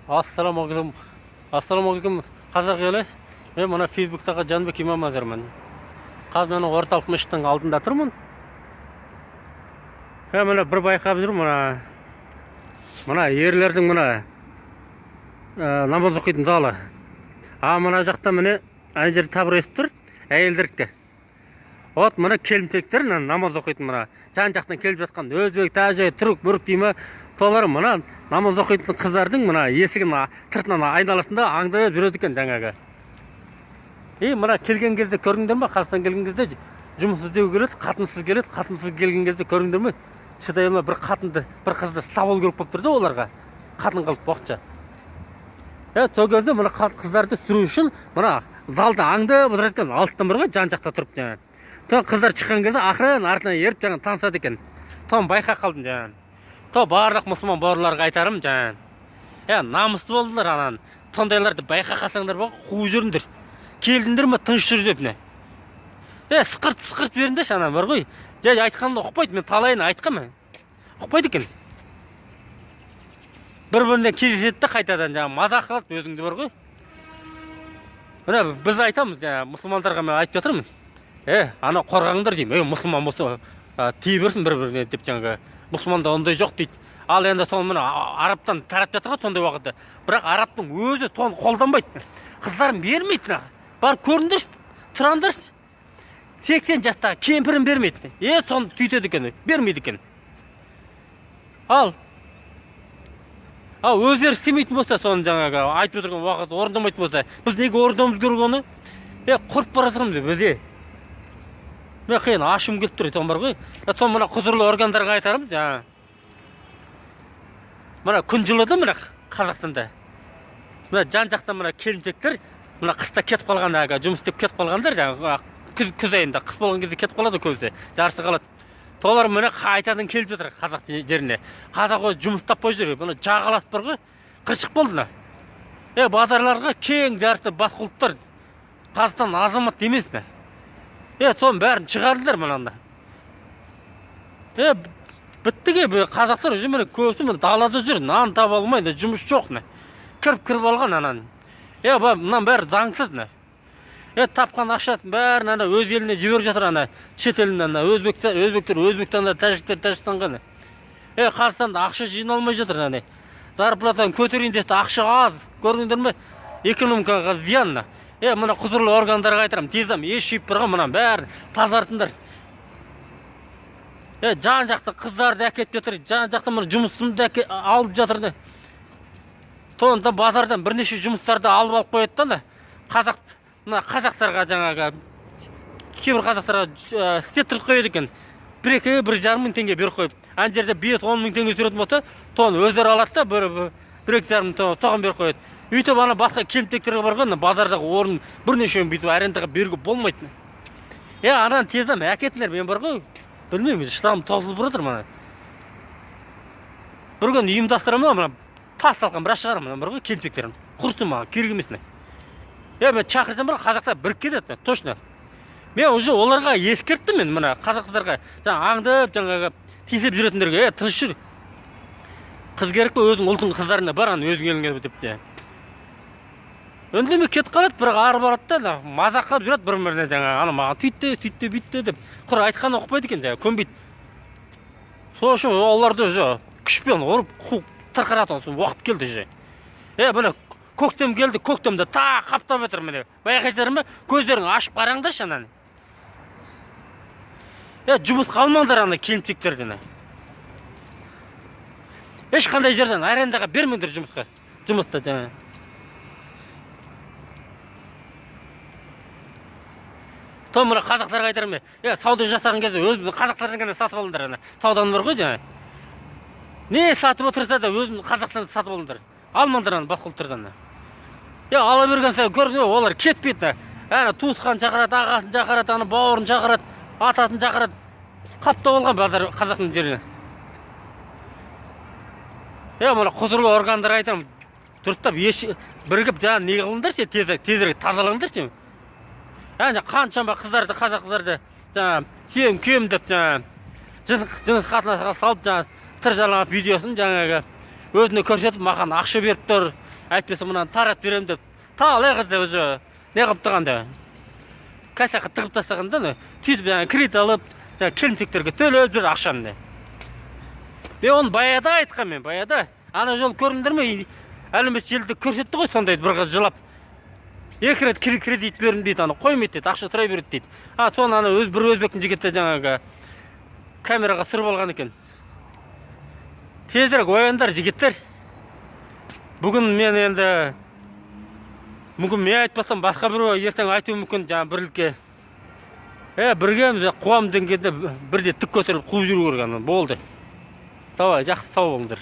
Ассаламағалейкум. Ассаламағалейкум қазақ елі. Мен мына Фейсбуктағы Жанбек Имамазармын. Қазір мен орталық мешіттің алдында тұрмын. Мына бір байқап жүрмін, мына ерлердің намаз оқитын залы. Мына жақта міне ана жерде табурет тұр, әйелдерге. Вот мына келімтектер намаз оқитын, мына жан жақтан келіп жатқан өзбек, тәжік, түрік, бүрік дейме. Солар мына намаз оқитын қыздардың мына есігін сыртынан айналасында аңдып жүреді екен жаңағы. Мына келген кезде көрдіңдер ме? Қазақстан келген кезде жұмыс іздеу келеді, қатынсыз келеді, қатынсыз келген кезде көрдіңдер ме? Шыдай алмай бір қатынды, бір қызды ұстап алу керек болып тұрды оларға. Қатын қалып уақытша. Сол кезде мына қыздарды сүру үшін мына залда аңдып отырады екен, алыстан бір жан жақта тұрып жаңағы. Қыздар шыққан кезде ақырын артынан еріп жаңағы танысады екен. Соны байқап қалдым жаңағы. Барлық мұсылман бауырларға айтарым жаңағы. Намысты болдылар анан. Сондайларды байқақасаңдар ба, қуып жүріңдер. Келдіңдер ме, тыныш жүр деп не. Сықырт беріңдерші анан бар ғой. Жай айтқанымда ұқпайды, мен талайын айтқанмын. Ұқпайды екен. Бір-біріне кездеседі де қайтадан жаңағы мазақ қылады өзіңді бар ғой. Міне біз айтамыз, мұсылмандарға мен айтып жатырмын. Ана қорғаңдар деймін. Мұсылман болса тие берсін бір-біріне деп жаңағы. Мұсылманда ондай жоқ дейді. Ал енді соны мына арабтан тарап жатыр ғой сондай уақытта. Бірақ арабтың өзі соны қолданбайды. Қыздарын бермейді. Бар көріңдерші, тұраңдаршы. 80 жастағы кемпірін бермейді. Соны сөйтеді екен, бермейді екен. Ал өздері істемейтін болса, соны жаңағы айтып отырған уақыт орындамайтын болса, біз неге орындауымыз керек оны? Құрып бара жатырмыз біз. Мен қиын ашым келіп тұр, бар ғой. Соны мына құзырлы органдарға айтарым, жаңа. Мына күн жылыды мына Қазақстанда. Мына жан жақтан мына келіншектер, мына қыста кетіп қалған, жұмыс істеп кетіп қалғандар, жаңа күз айында, қыс болған кезде кетіп қалады көбісі, жарысы қалады. Солар мына қайтадан келіп жатыр қазақ жеріне. Қазақ жұмыс таппай жүр, мына жағаласып бар ғой, қыршық болды. Базарларға кең жарысты бас құлыптар. Қазақстан азамат емес пе? Соның бәрін шығардылар мұнанда. Біттіге қазақтар жүр, көбісі далада жүр, нан таба алмайды, жұмыс жоқ. Кіріп алған анан. Мұнан бәрі заңсыз. Тапқан ақшатын бәрін өз еліне жіберіп жатыр, шет елінен өзбектер, Өзбекстанда, тәжіктер, Тәжікстанға. Қазақстанда ақша жиналмай жатыр. Зарплатаны көтерейін деді, ақша аз. Көрдіңдер ме? Экономикаға зиян. Мұна құзырлы органдарға айтырам, тезам, еш жиып тұрған мұнан бәрін тазартыңдар. Жан жақты қыздарды әкетіп жатыр, жан жақты мұны жұмысымды алып жатыр. Сондықтан базардан бірнеше жұмыстарды алып қойды. Қазақтарға жаңағы, кейбір қазақтарға стеттір қойды екен. 1-1,5 мың теңге беріп қойып. Ан жерде 5-10 мың теңге жүретін болса, соны өздері алады да 1-2,5 мың соған беріп қойды. Үйтіп басқа келімтектерге барған, базардағы орын бірнешеуін бүйтіп арендаға беруге болмайды. Анан тезам әкетіңдер, мен бар ғой. Білмеймін, штамым таусылып бұратыр мана. Бір күн ұйымдастырамын, тас талқан біраз шығарым, бар ғой, келімтектерім. Құрсын маған, керек емесіне. Мен шақырсам бар, қазақтар бірік кетеді, точно. Мен уже оларға ескерттім мен, мына қазақтарға. Аңдып, жаңағы, тесеп жүретіндерге, тыныш жүр. Қыз керек пе, өзің ұлтың қыздарына баран, өзің еліңе деп. Үндеме кетіп қалады, бірақ ары барады да, мазақ қалып жүреді бір-біріне жаңағы, маған сөйтті, бүйтті деп. Құр айтқаны оқпайды екен жаңағы, көнбейді. Сол үшін оларды күшпен ұрып, тырқыратын уақыт келді же. Бұны көктем келді, көктемді қаптап жатыр міне. Байқайсыздар ма? Көздерін ашып қараңдаршы анан. Жұмыс қалмаңдар келімтектерден. Ешқандай жерден арендаға бермеңдер жұмысқа. Жұмыста жаңағы. Мұны қазақтарға айтарым, сауда жасаған кезде өзімді қазақтардан ғана сатып алыңдар. Сауданың бар ғой жаңа. Не сатып отырса да өзімді қазақтан сатып алыңдар. Алмаңдар бас құлттардан. Ала берген сайын көрдің, олар кетпейді. Туысқан шақырады, ағасын шақырады, бауырын шақырады, атасын шақырады. Қаптап алған базар қазақтың жеріне. Мұны құзырлы органдарға айтарым, дұрыстап бірігіп жаңа не қылыңдаршы, тезірек тазалаңдаршы. Қаншама қыздарды, қазақ қыздарды кем деп жыныс қатынасқа салып тыр жалаңап видеосын жаңағы өзіне көрсетіп маған ақша беріп тұр, әйтпесе мынаны таратып беремін деп талай қызды өзі не қылып тұрғанда кассаға тығып тастағанда сөйтіп жаңағы кредит алып келімсектерге төлеп жүр ақшаны. Мен оны баяда айтқан, мен баяда ана жол көрдіңдер ме, әлеуметтік желіде көрсетті ғой сондайды бір қыз жылап 2 рет кредит бердім дейді, ана қоймайды дейді, ақша тұра береді дейді. Соны ана бір өзбектің жігіті жаңағы камераға түсіріп алған екен. Тезірек ояндар жігіттер. Бүгін мен енді мүмкін мен айтпасам басқа біреу ертең айтуы мүмкін, жаңа бірлікке бірге қуам деңгейде бірде тік көтеріліп қуып жүру керек, болды. Давай, жақсы сау болыңдар.